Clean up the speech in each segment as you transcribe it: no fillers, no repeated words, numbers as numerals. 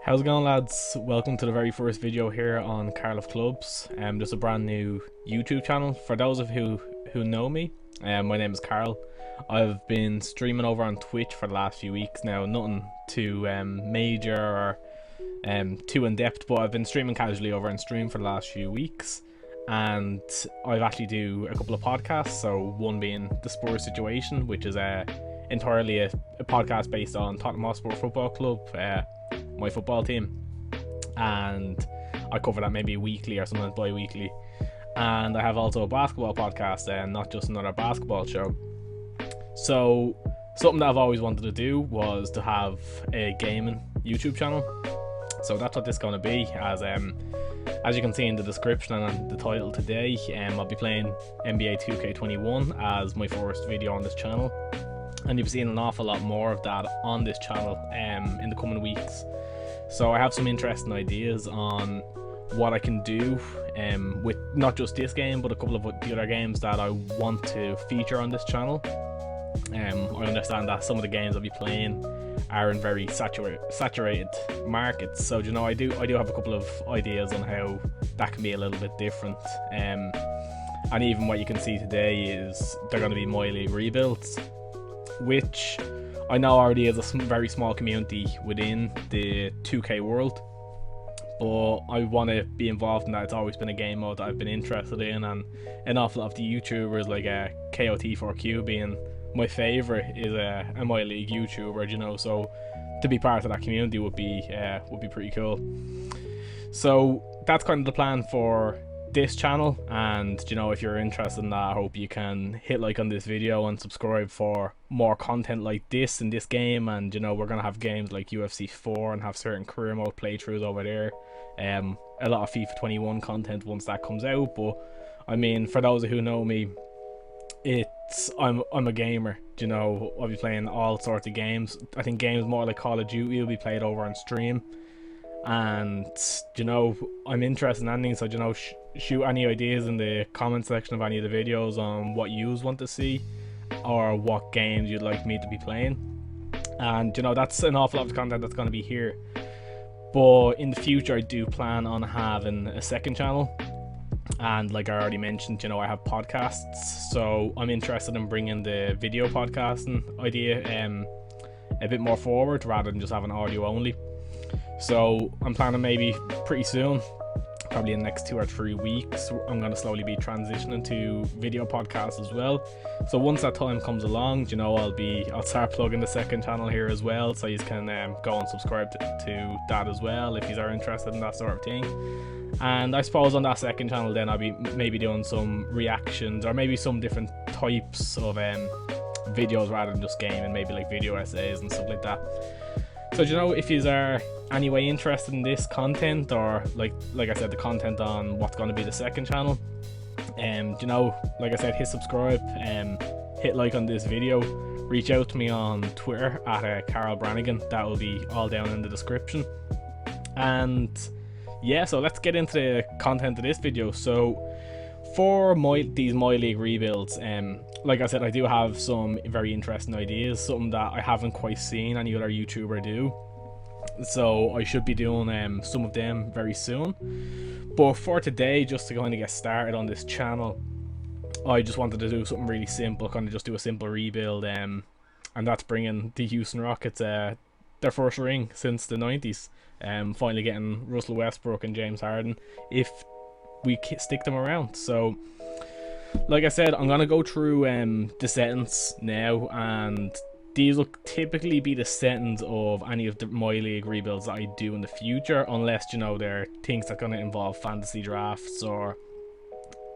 How's it going, lads? Welcome to the very first video here on Carl of Clubs. This is a brand new YouTube channel. For those of you who know me, my name is Carl. I've been streaming over on Twitch for the last few weeks now. Nothing too major or too in depth, but I've been streaming casually over on stream for the last few weeks. And I've actually do a couple of podcasts. So one being the Spurs Situation, which is entirely a podcast based on Tottenham Hotspur Football Club, my football team, and I cover that maybe weekly or sometimes bi-weekly. And I have also a basketball podcast, and not just another basketball show. So something that I've always wanted to do was to have a gaming YouTube channel. So that's what this is going to be. As you can see in the description and the title today, I'll be playing NBA 2K21 as my first video on this channel, and you've seen an awful lot more of that on this channel in the coming weeks. So I have some interesting ideas on what I can do with not just this game, but a couple of the other games that I want to feature on this channel. I understand that some of the games I'll be playing are in very saturated markets, so I do have a couple of ideas on how that can be a little bit different. And even what you can see today is they're going to be MyLeague rebuilds, which I know already is a very small community within the 2K world, but I want to be involved in that. It's always been a game mode that I've been interested in, and an awful lot of the YouTubers, like KOT4Q being my favourite, is a MyLeague YouTuber, so to be part of that community would be pretty cool. So that's kind of the plan for this channel, and if you're interested in that, I hope you can hit like on this video and subscribe for more content like this in this game. And we're gonna have games like UFC 4 and have certain career mode playthroughs over there, a lot of FIFA 21 content once that comes out. But I mean, for those who know me, I'm a gamer. I'll be playing all sorts of games. I think games more like Call of Duty will be played over on stream, and I'm interested in anything. So shoot any ideas in the comment section of any of the videos on what you want to see or what games you'd like me to be playing. And that's an awful lot of content that's going to be here. But in the future, I do plan on having a second channel, and like I already mentioned, I have podcasts, so I'm interested in bringing the video podcasting idea a bit more forward rather than just having audio only. So I'm planning maybe pretty soon, probably in the next 2 or 3 weeks, I'm going to slowly be transitioning to video podcasts as well. So once that time comes along, I'll start plugging the second channel here as well, so you can go and subscribe to that as well if you are interested in that sort of thing. And I suppose on that second channel then I'll be maybe doing some reactions or maybe some different types of videos rather than just gaming, maybe like video essays and stuff like that. So if you are anyway interested in this content, or like I said, the content on what's going to be the second channel, like I said, hit subscribe, hit like on this video, reach out to me on Twitter at Carl Brannigan. That will be all down in the description. And yeah, so let's get into the content of this video. So for these MyLeague rebuilds, like I said, I do have some very interesting ideas, something that I haven't quite seen any other YouTuber do. So I should be doing some of them very soon. But for today, just to kind of get started on this channel, I just wanted to do something really simple, kind of just do a simple rebuild, and that's bringing the Houston Rockets their first ring since the 90s. Finally getting Russell Westbrook and James Harden if we stick them around. So like I said, I'm gonna go through the settings now, and these will typically be the settings of any of the MyLeague rebuilds that I do in the future, unless there are things that are gonna involve fantasy drafts or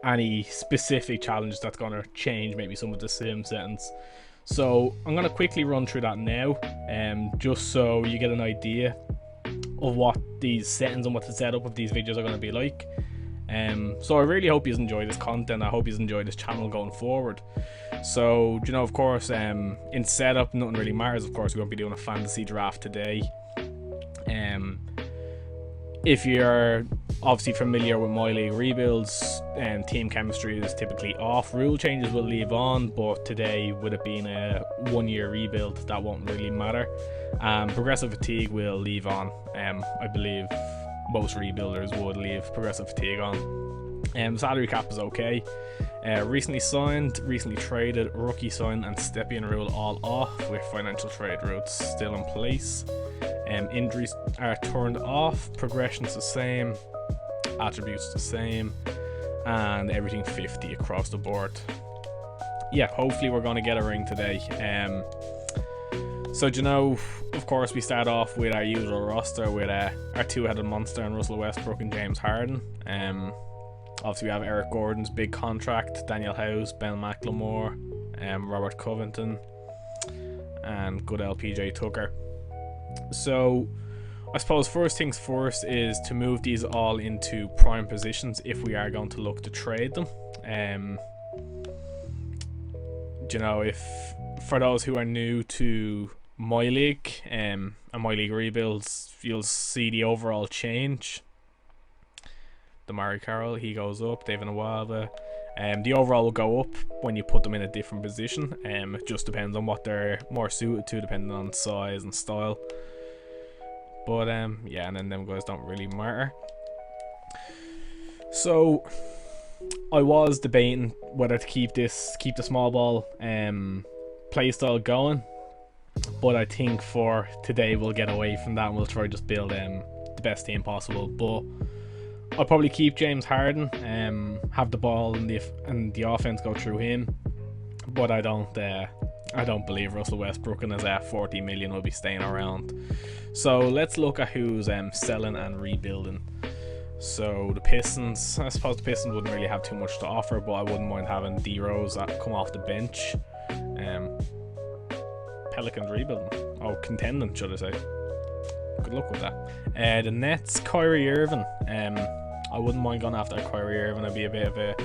any specific challenge that's gonna change maybe some of the sim settings. So I'm gonna quickly run through that now, just so you get an idea of what these settings and what the setup of these videos are going to be like. So I really hope you enjoy this content. I hope you enjoy this channel going forward. So of course, in setup, nothing really matters. Of course, we're going to be doing a fantasy draft today. If you're obviously familiar with MyLeague rebuilds, and team chemistry is typically off. Rule changes will leave on, but today, with it being a 1-year rebuild, that won't really matter. Progressive fatigue will leave on. I believe most rebuilders would leave progressive fatigue on. Salary cap is okay. Recently signed, recently traded, rookie signed, and step-in rule all off, with financial trade routes still in place. Injuries are turned off, progression's the same, attributes the same, and everything 50 across the board. Yeah, hopefully we're going to get a ring today. So, you know, of course we start off with our usual roster with our two-headed monster and Russell Westbrook and James Harden. Obviously we have Eric Gordon's big contract, Daniel House, Ben McLemore, Robert Covington, and good LPJ Tucker. So I suppose first things first is to move these all into prime positions if we are going to look to trade them. You know, if for those who are new to MyLeague and MyLeague rebuilds, you'll see the overall change. Damari Carroll, he goes up. David Nwaba, the overall will go up when you put them in a different position. It just depends on what they're more suited to, depending on size and style. But yeah, and then them guys don't really matter. So I was debating whether to keep the small ball playstyle going, but I think for today we'll get away from that and we'll try to just build the best team possible. But I'll probably keep James Harden, have the ball and the offense go through him, but I don't believe Russell Westbrook and his 40 million will be staying around. So let's look at who's selling and rebuilding. So the Pistons, I suppose the Pistons wouldn't really have too much to offer, but I wouldn't mind having D-Rose come off the bench. Pelicans rebuilding, contending should I say. Good luck with that. The Nets, Kyrie Irving. I wouldn't mind going after Kyrie Irving. It'd be a bit of a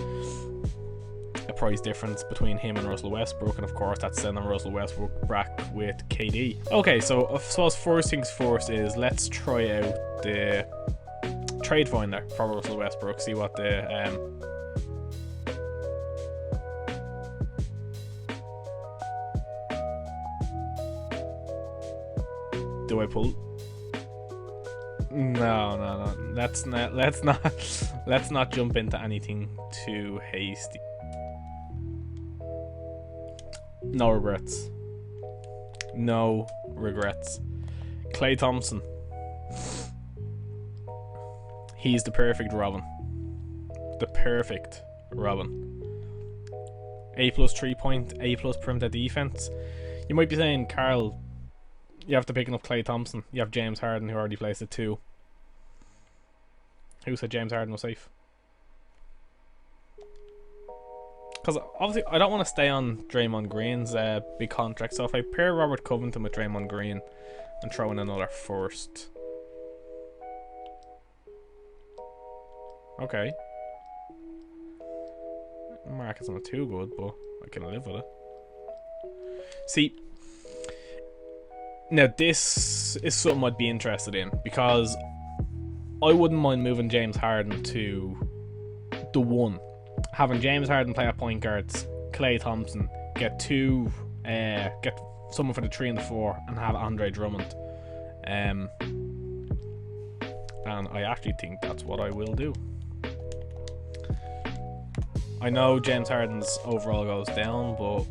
price difference between him and Russell Westbrook, and of course that's sending Russell Westbrook back with KD. Okay, so I suppose first things first is let's try out the trade finder for Russell Westbrook, see what the do I pull? No. Let's not jump into anything too hasty. No regrets. No regrets. Klay Thompson. He's the perfect Robin. The perfect Robin. A+ 3-point, A+ perimeter defense. You might be saying, Carl, you have to pick up Klay Thompson. You have James Harden, who already plays at 2. Who said James Harden was safe? Because obviously I don't want to stay on Draymond Green's big contract. So if I pair Robert Covington with Draymond Green and throw in another first. Okay. Market's not too good, but I can live with it. See, now this is something I'd be interested in, because I wouldn't mind moving James Harden to the 1. Having James Harden play at point guards, Klay Thompson, get someone for the 3 and the 4, and have Andre Drummond. And I actually think that's what I will do. I know James Harden's overall goes down, but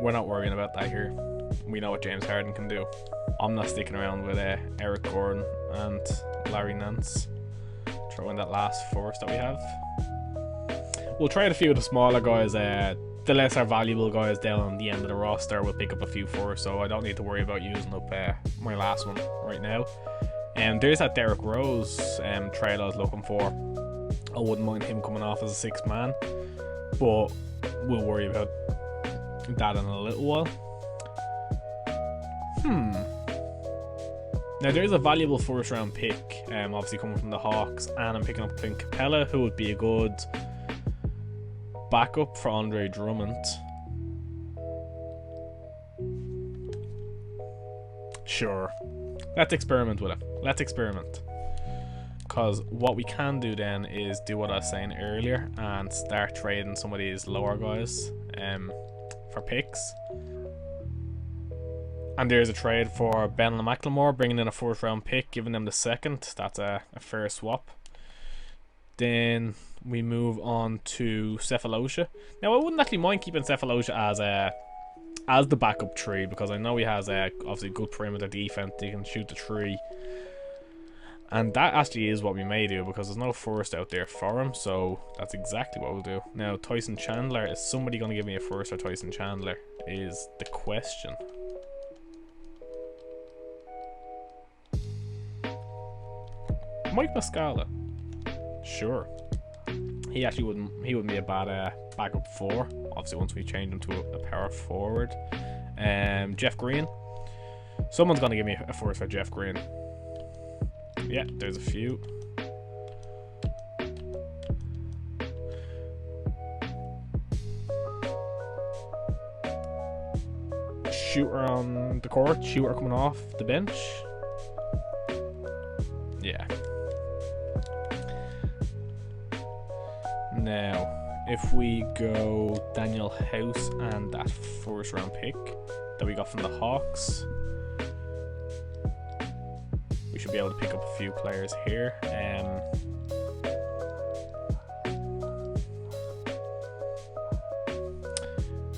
we're not worrying about that here. We know what James Harden can do. I'm not sticking around with Eric Gordon and Larry Nance. Throw in that last first that we have. We'll trade a few of the smaller guys. The lesser valuable guys down on the end of the roster. We'll pick up a few first, so I don't need to worry about using up my last one right now. And there's that Derrick Rose trade I was looking for. I wouldn't mind him coming off as a 6th man, but we'll worry about that in a little while. Now there's a valuable first round pick, obviously coming from the Hawks, and I'm picking up Clint Capella, who would be a good backup for Andre Drummond. Sure, let's experiment with it. Let's experiment. Because what we can do then is do what I was saying earlier and start trading some of these lower guys for picks. And there's a trade for Ben and McLemore, bringing in a 4th round pick, giving them the 2nd. That's a fair swap. Then we move on to Cephalosha. Now I wouldn't actually mind keeping Cephalosha as the backup 3, because I know he has obviously good perimeter defense. He can shoot the 3. And that actually is what we may do, because there's no first out there for him, so that's exactly what we'll do. Now, Tyson Chandler, is somebody going to give me a first for Tyson Chandler, is the question. Mike Muscala. Sure. He actually wouldn't be a bad backup 4, obviously once we change him to a power forward. Jeff Green. Someone's going to give me a first for Jeff Green. Yeah, there's a few. Shooter on the court, shooter coming off the bench. Yeah. Now, if we go Daniel House and that 1st round pick that we got from the Hawks, we should be able to pick up a few players here.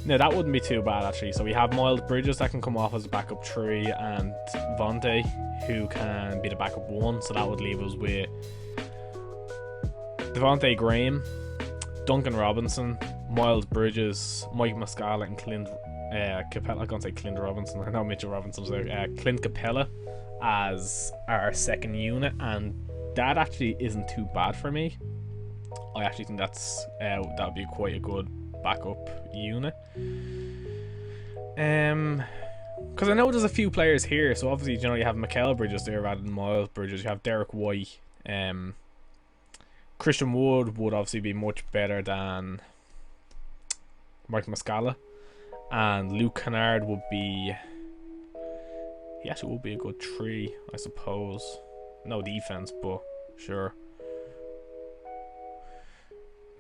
Now that wouldn't be too bad actually. So we have Miles Bridges that can come off as a backup 3, and Vontae who can be the backup 1. So that would leave us with Devontae Graham, Duncan Robinson, Miles Bridges, Mike Muscala, and Clint Capella. I can't say Clint Robinson. I know Mitchell Robinson's there. Clint Capella as our 2nd unit, and that actually isn't too bad for me. I actually think that would be quite a good backup unit. Because I know there's a few players here, so obviously you have Mikal Bridges there rather than Miles Bridges. You have Derek White. Christian Wood would obviously be much better than Mike Muscala, and Luke Kennard would be. He actually would be a good 3, I suppose. No defense, but sure.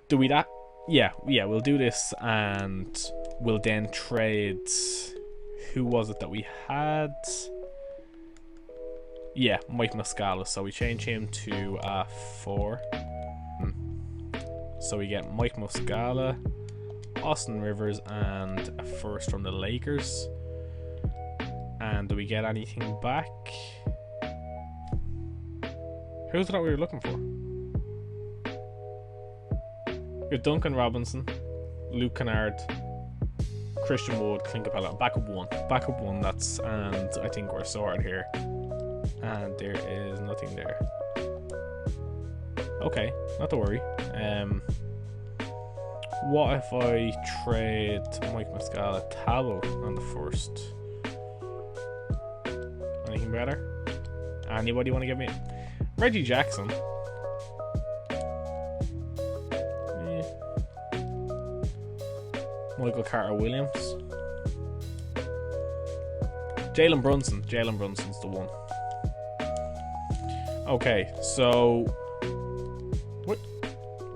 Do we that? Yeah, we'll do this, and we'll then trade. Who was it that we had? Yeah, Mike Muscala. So we change him to 4. So we get Mike Muscala, Austin Rivers, and a 1st from the Lakers. And do we get anything back? Who's that we were looking for? We got Duncan Robinson, Luke Kennard, Christian Wood, Clint Capella. Backup 1. That's, and I think we're sorted here. And there is nothing there. Okay, not to worry. What if I trade Mike Muscala, Tabo on the 1st? Anything better? Anybody want to give me Reggie Jackson? Michael Carter Williams, Jalen Brunson's the one. Okay, so what?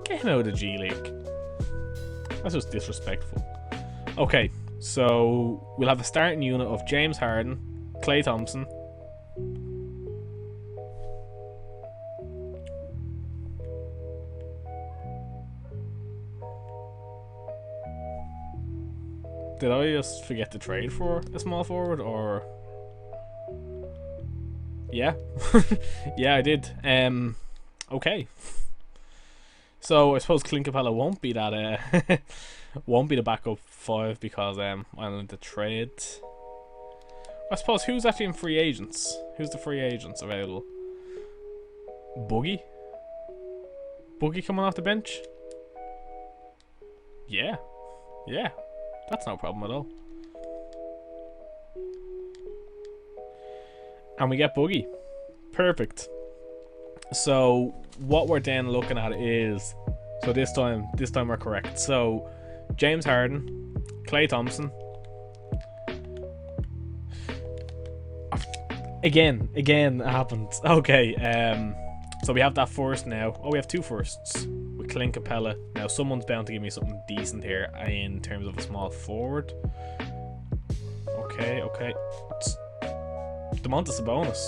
Get him out of the G League. That's just disrespectful. Okay, so we'll have a starting unit of James Harden, Klay Thompson, did I just forget to trade for a small forward, or? Yeah. Yeah, I did. Okay. So I suppose Clint Capella won't be that won't be the backup 5 because I wanted to trade. I suppose who's actually in free agents? Who's the free agents available? Boogie? Boogie coming off the bench? Yeah. Yeah. That's no problem at all. And we get Boogie. Perfect. So what we're then looking at is, so this time we're correct. So James Harden, Klay Thompson. Again it happened. Okay, So we have that first now. Oh, we have two firsts with Clint Capella. Now someone's bound to give me something decent here in terms of a small forward. Okay. It's Domantas Sabonis.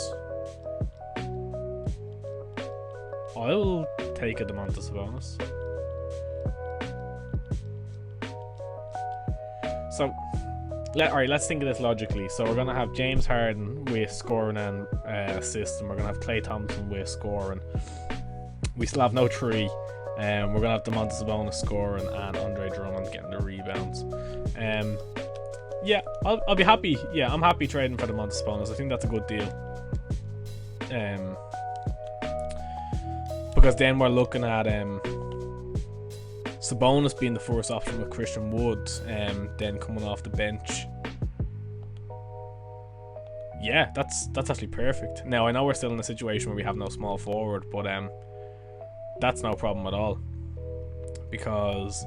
I'll take a Domantas Sabonis. So, alright, let's think of this logically. So we're going to have James Harden with scoring and assists, and we're going to have Klay Thompson with scoring. We still have no three. We're going to have Domantas Sabonis scoring and Andre Drummond getting the rebounds. Yeah, I'll be happy. Yeah, I'm happy trading for Domantas Sabonis. I think that's a good deal. Because then we're looking at Sabonis being the first option with Christian Wood, then coming off the bench. Yeah, that's actually perfect. Now I know we're still in a situation where we have no small forward, but that's no problem at all, because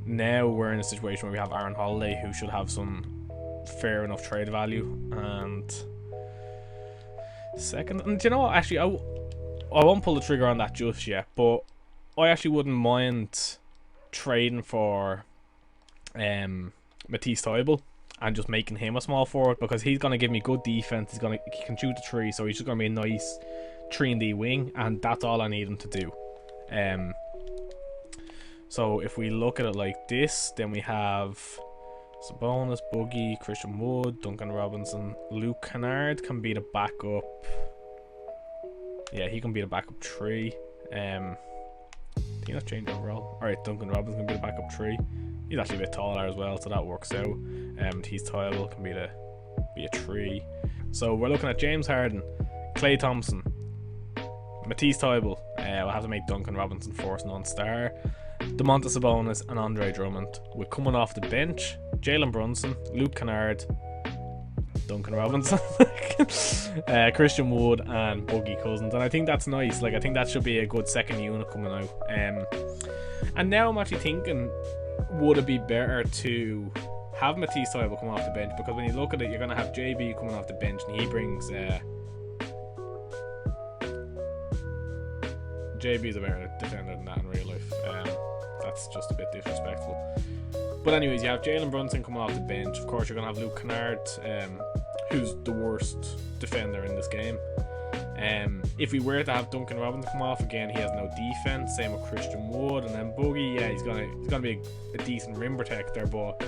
now we're in a situation where we have Aaron Holiday, who should have some fair enough trade value. And second, and you know what, actually I won't pull the trigger on that just yet, but I actually wouldn't mind trading for Matisse Thybulle and just making him a small forward, because he's going to give me good defense. He can shoot the three, so he's just going to be a nice 3-and-D wing, and that's all I need him to do. So if we look at it like this, then we have Sabonis, Boogie, Christian Wood, Duncan Robinson. Luke Kennard can be the backup. Yeah, he can be the backup 3. I think that's changed overall. Alright, Duncan Robinson can be the backup 3. He's actually a bit taller as well, so that works out. Matisse Thybulle can be a 3. So we're looking at James Harden, Klay Thompson, Matisse Thybulle. We'll have to make Duncan Robinson first non-star. Domantas Sabonis and Andre Drummond. We're coming off the bench. Jalen Brunson, Luke Kennard, Duncan Robinson, Christian Wood, and Boogie Cousins. And I think that's nice. Like, I think that should be a good second unit coming out. And now I'm actually thinking, would it be better to have Matisse Thybulle come off the bench? Because when you look at it, you're going to have JB coming off the bench, and he brings JB's a better defender than that in real life. That's just a bit disrespectful. But anyways, you have Jalen Brunson coming off the bench. Of course, you're going to have Luke Kennard, who's the worst defender in this game. If we were to have Duncan Robinson come off, again, he has no defense. Same with Christian Wood. And then Boogie, yeah, he's gonna be a decent rim protector, but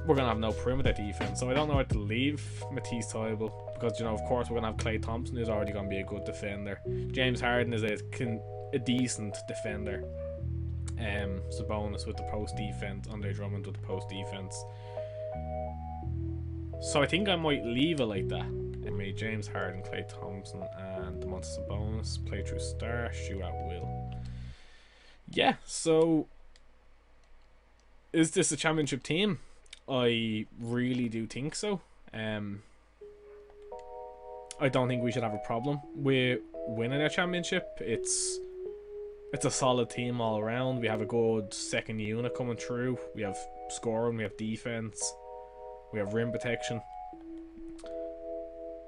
we're going to have no perimeter defense. So I don't know where to leave Matisse Thybulle, because, you know, of course, we're going to have Klay Thompson, who's already going to be a good defender. James Harden is a decent defender. Sabonis with the post defense, Andre Drummond with the post defense. So I think I might leave it like that. I made James Harden, Klay Thompson, and Domantas Sabonis play through star, shoot at will. Yeah, so is this a championship team? I really do think so. I don't think we should have a problem with winning a championship. It's a solid team all around. We have a good second unit coming through. We have scoring, we have defense, we have rim protection.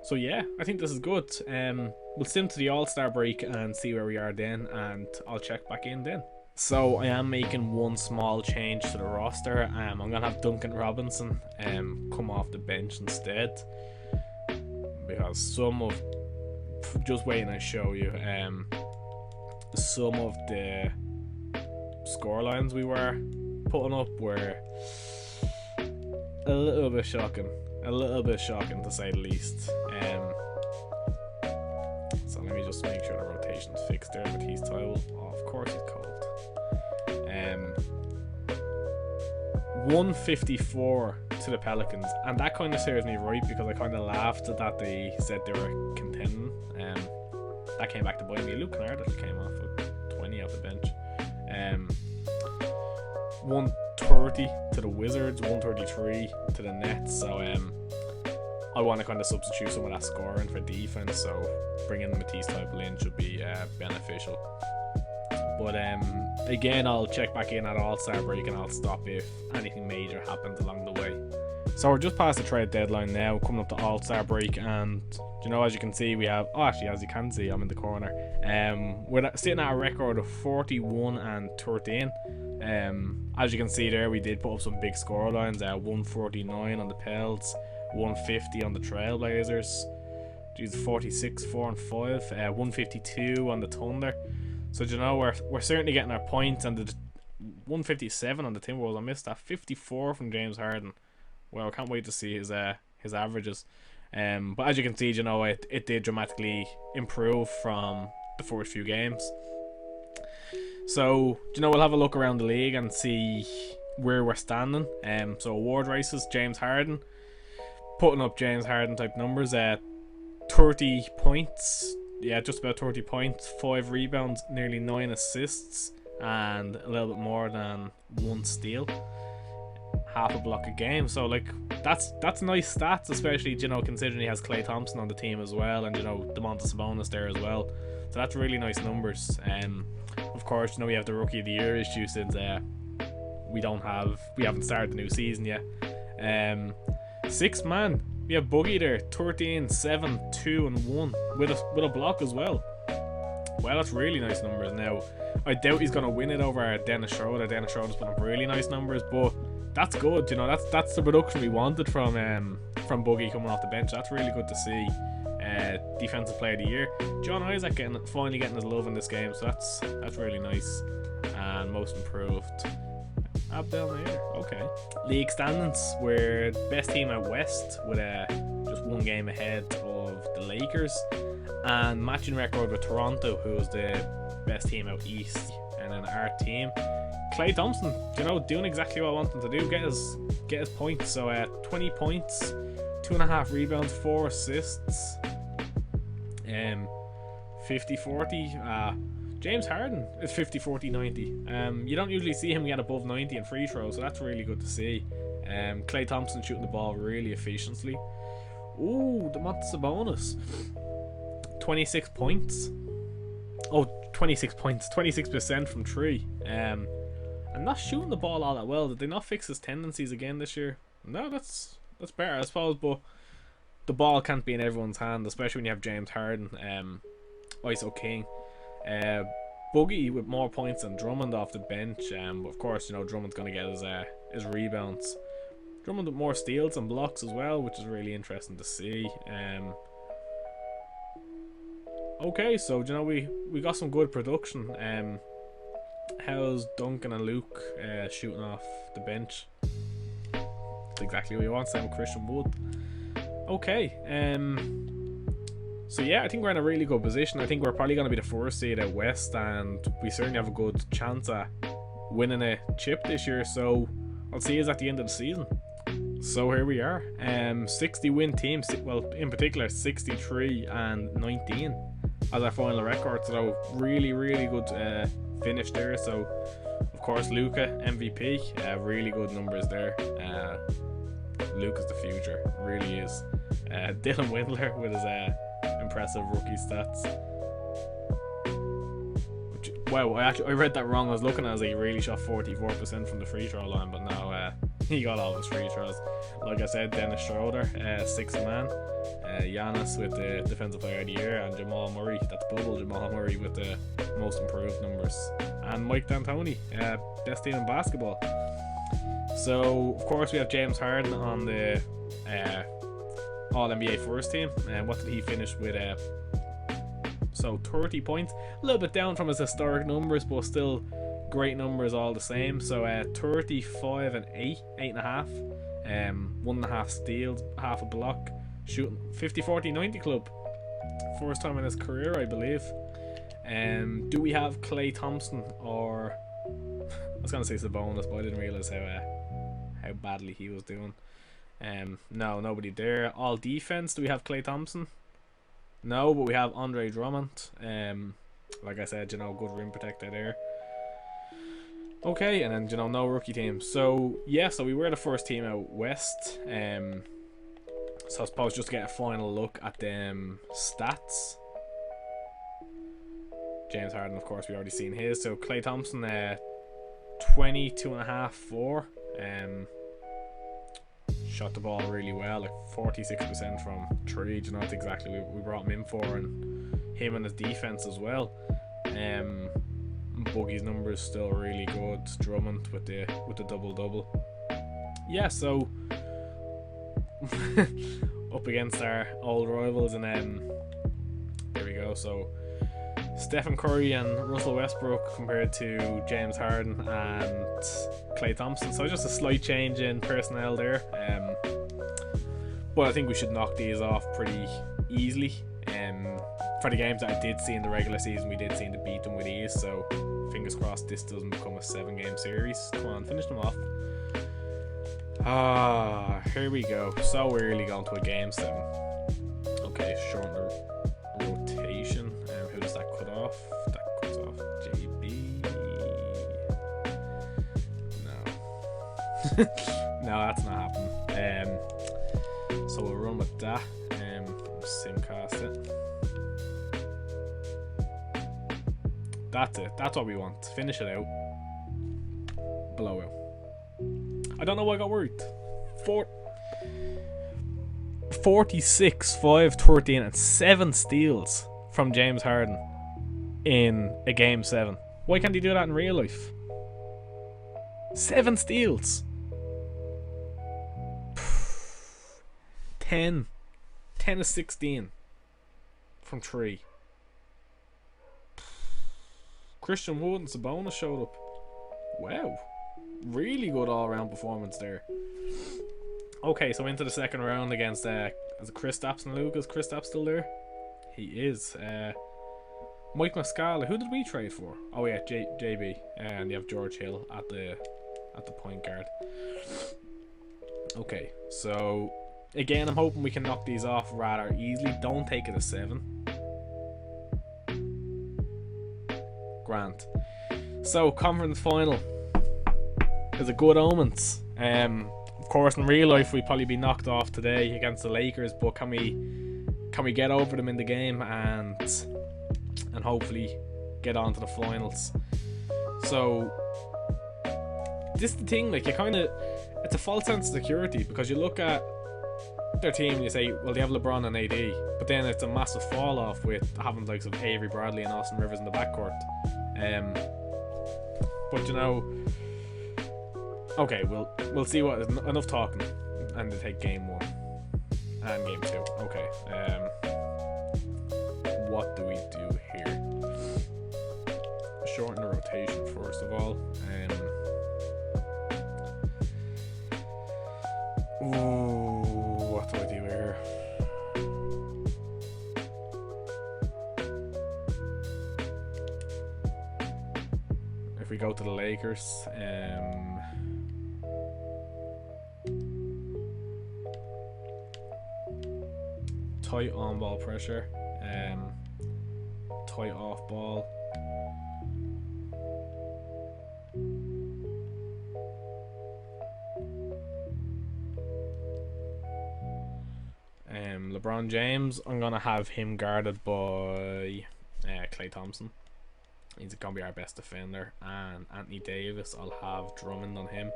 So yeah, I think this is good. We'll sim to the All-Star break and see where we are then, and I'll check back in then. So I am making one small change to the roster. I'm going to have Duncan Robinson come off the bench instead, because just waiting to show you, some of the score lines we were putting up were a little bit shocking to say the least. So let me just make sure the rotation's fixed there. But he's Thybulle, of course he's cold. 154 to the Pelicans, and that kind of serves me right, because I kind of laughed at that they said they were contending. That came back to bite me. Luke Kennard actually came off with 20 off the bench. 130 to the Wizards, 133 to the Nets. So I want to kind of substitute some of that scoring for defense, so bringing Matisse Thybulle in should be beneficial. But again, I'll check back in at All-Star break, and I'll stop if anything major happens along the way. So we're just past the trade deadline now, coming up to All-Star break, and you know, as you can see, we have, actually, as you can see, I'm in the corner. We're sitting at a record of 41 and 13. As you can see there, we did put up some big score lines. 149 on the Pels, 150 on the Trailblazers. Geez, 46, 4 and 5. 152 on the Thunder. So you know, we're certainly getting our points, and the 157 on the Timberwolves. I missed that. 54 from James Harden. Well, I can't wait to see his averages. But as you can see, you know, it did dramatically improve from the first few games. So, you know, we'll have a look around the league and see where we're standing. So award races, James Harden, putting up James Harden type numbers. 30 points, yeah, just about 30 points, 5 rebounds, nearly 9 assists, and a little bit more than 1 steal. Half a block a game, so like that's nice stats, especially, you know, considering he has Klay Thompson on the team as well, and you know, Domantas Sabonis there as well. So that's really nice numbers. Of course, you know, we have the Rookie of the Year issue since we haven't started the new season yet. 6th man, we have Boogie there, 13, 7, 2 and 1 with a block as well. Well, that's really nice numbers. Now, I doubt he's gonna win it over Dennis Schroeder. Dennis Schroeder's put up really nice numbers, but that's good, you know. That's the production we wanted from Boogie coming off the bench. That's really good to see. Defensive Player of the Year, John Isaac finally getting his love in this game, so that's really nice. And Most Improved, Abdel Nader. Okay. League standings, we're best team out west with just 1 game ahead of the Lakers, and matching record with Toronto, who is the best team out east. And then our team, Klay Thompson, you know, doing exactly what I want him to do, get his points. So 20 points, 2.5 rebounds, 4 assists, 50-40. James Harden is 50-40-90. You don't usually see him get above 90 in free throws, so that's really good to see. Klay Thompson shooting the ball really efficiently. Ooh, Domantas Sabonis, 26 points. Oh, 26 points, 26% from 3. And not shooting the ball all that well. Did they not fix his tendencies again this year? No, that's better, I suppose, but the ball can't be in everyone's hand, especially when you have James Harden, ISO King. Boogie with more points than Drummond off the bench. But of course, you know, Drummond's going to get his rebounds. Drummond with more steals and blocks as well, which is really interesting to see. Okay, so you know, we got some good production. How's Duncan and Luke shooting off the bench? That's exactly what you want, same with Christian Wood. Okay, so yeah, I think we're in a really good position. I think we're probably going to be the 1st seed out west, and we certainly have a good chance at winning a chip this year. So I'll see you at the end of the season. So here we are, 60 win team, well, in particular 63 and 19 as our final record. So really good finish there. So of course, Luka MVP, really good numbers there. Luka's the future, really is. Dylan Windler with his impressive rookie stats. Wow, I read that wrong. I was looking at it, he really shot 44% from the free throw line, but no, he got all his free throws. Like I said, Dennis Schroeder, 6th man. Giannis with the Defensive Player of the Year, and Jamal Murray, that's bubble Jamal Murray with the Most Improved numbers, and Mike D'Antoni, best team in basketball. So of course we have James Harden on the All-NBA first team, and what did he finish with? So 30 points, a little bit down from his historic numbers, but still great numbers all the same. So 35 and 8.5, 1.5 steals, half a block, shooting 50-40-90 club, first time in his career, I believe. Do we have Klay Thompson, or I was gonna say Sabonis, but I didn't realize how badly he was doing. No, nobody there. All defense, do we have Klay Thompson? No, but we have Andre Drummond. Like I said, you know, good rim protector there. Okay, and then, you know, no rookie team. So yeah, so we were the 1st team out west. So I suppose just to get a final look at them stats. James Harden, of course, we already seen his. So Klay Thompson, 22.5, 4. shot the ball really well, like 46% from 3. Do you know, that's exactly what we brought him in for, and him and his defense as well. Boogie's numbers still really good. Drummond with the double. Yeah, so up against our old rivals, and there we go. So Stephen Curry and Russell Westbrook compared to James Harden and Klay Thompson. So just a slight change in personnel there. But I think we should knock these off pretty easily. For the games that I did see in the regular season, we did seem to beat them with ease. So fingers crossed this doesn't become a 7-game series. Come on, finish them off. Here we go. So early going to a game 7. Okay, shorten the rotation. Who does that cut off? That cuts off JB. No. No, that's not happening. So we'll run with that. Simcast it. That's it. That's what we want. Finish it out. Blowout. I don't know why I got worried. 46, 5, 13, and 7 steals from James Harden in a game 7. Why can't he do that in real life? 7 steals. 10 of 16 from 3. Christian Wood and Sabonis showed up. Wow. Really good all-round performance there. Okay, so into the second round against is it Kristaps and Luka? Is Kristaps still there? He is. Mike Muscala. Who did we trade for? Oh yeah, JB. And you have George Hill at the point guard. Okay, so again, I'm hoping we can knock these off rather easily. Don't take it a 7. Grant. So conference final is a good omens. Of course, in real life we'd probably be knocked off today against the Lakers, but can we get over them in the game and hopefully get on to the finals? So this is the thing, like, it's a false sense of security, because you look at their team and you say, well, they have LeBron and AD, but then it's a massive fall off with having likes of Avery Bradley and Austin Rivers in the backcourt. But you know, okay, we'll see what enough talking, and to take game 1 and game 2. Okay, what do we do here? Shorten the rotation first of all. What do I do here? If we go to the Lakers, tight on ball pressure, tight off ball. LeBron James, I'm gonna have him guarded by Klay Thompson. He's gonna be our best defender, and Anthony Davis, I'll have Drummond on him.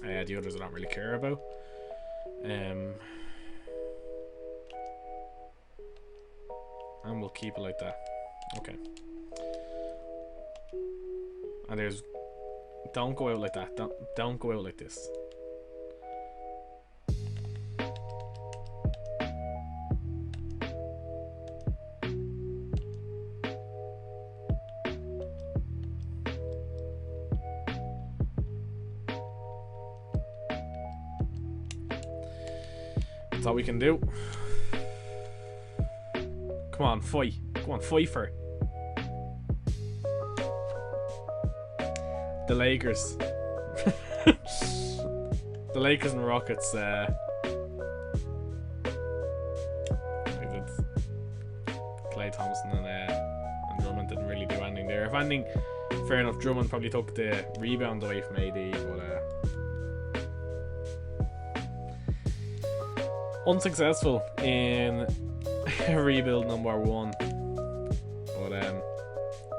The others I don't really care about. And we'll keep it like that. Okay. And there's, don't go out like that. Don't go out like this. That's all we can do. Come on, fight. Come on, fight for it. The Lakers. The Lakers and Rockets. Klay Thompson and Drummond didn't really do anything there. If anything, fair enough, Drummond probably took the rebound away from AD, but unsuccessful in rebuild number 1. But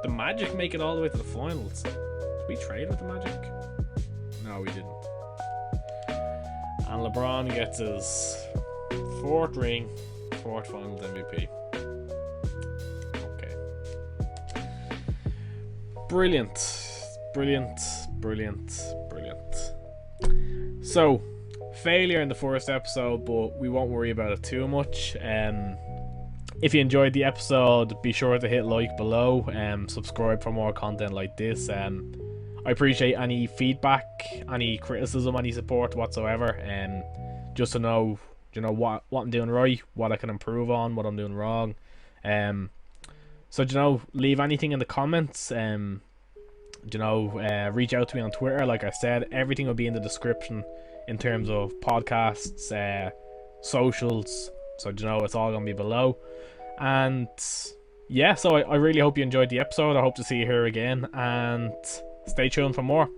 the Magic make it all the way to the finals. Did we trade with the Magic? No, No, we didn't. And LeBron gets his fourth ring, fourth Finals MVP. Okay. Brilliant. Brilliant. Brilliant. Brilliant. So, failure in the first episode, but we won't worry about it too much. If you enjoyed the episode, be sure to hit like below, subscribe for more content like this. I appreciate any feedback, any criticism, any support whatsoever, just to know, what I'm doing right, what I can improve on, what I'm doing wrong. So leave anything in the comments. Reach out to me on Twitter. Like I said, everything will be in the description in terms of podcasts, socials. So it's all gonna be below. And yeah, so I really hope you enjoyed the episode. I hope to see you here again, and stay tuned for more.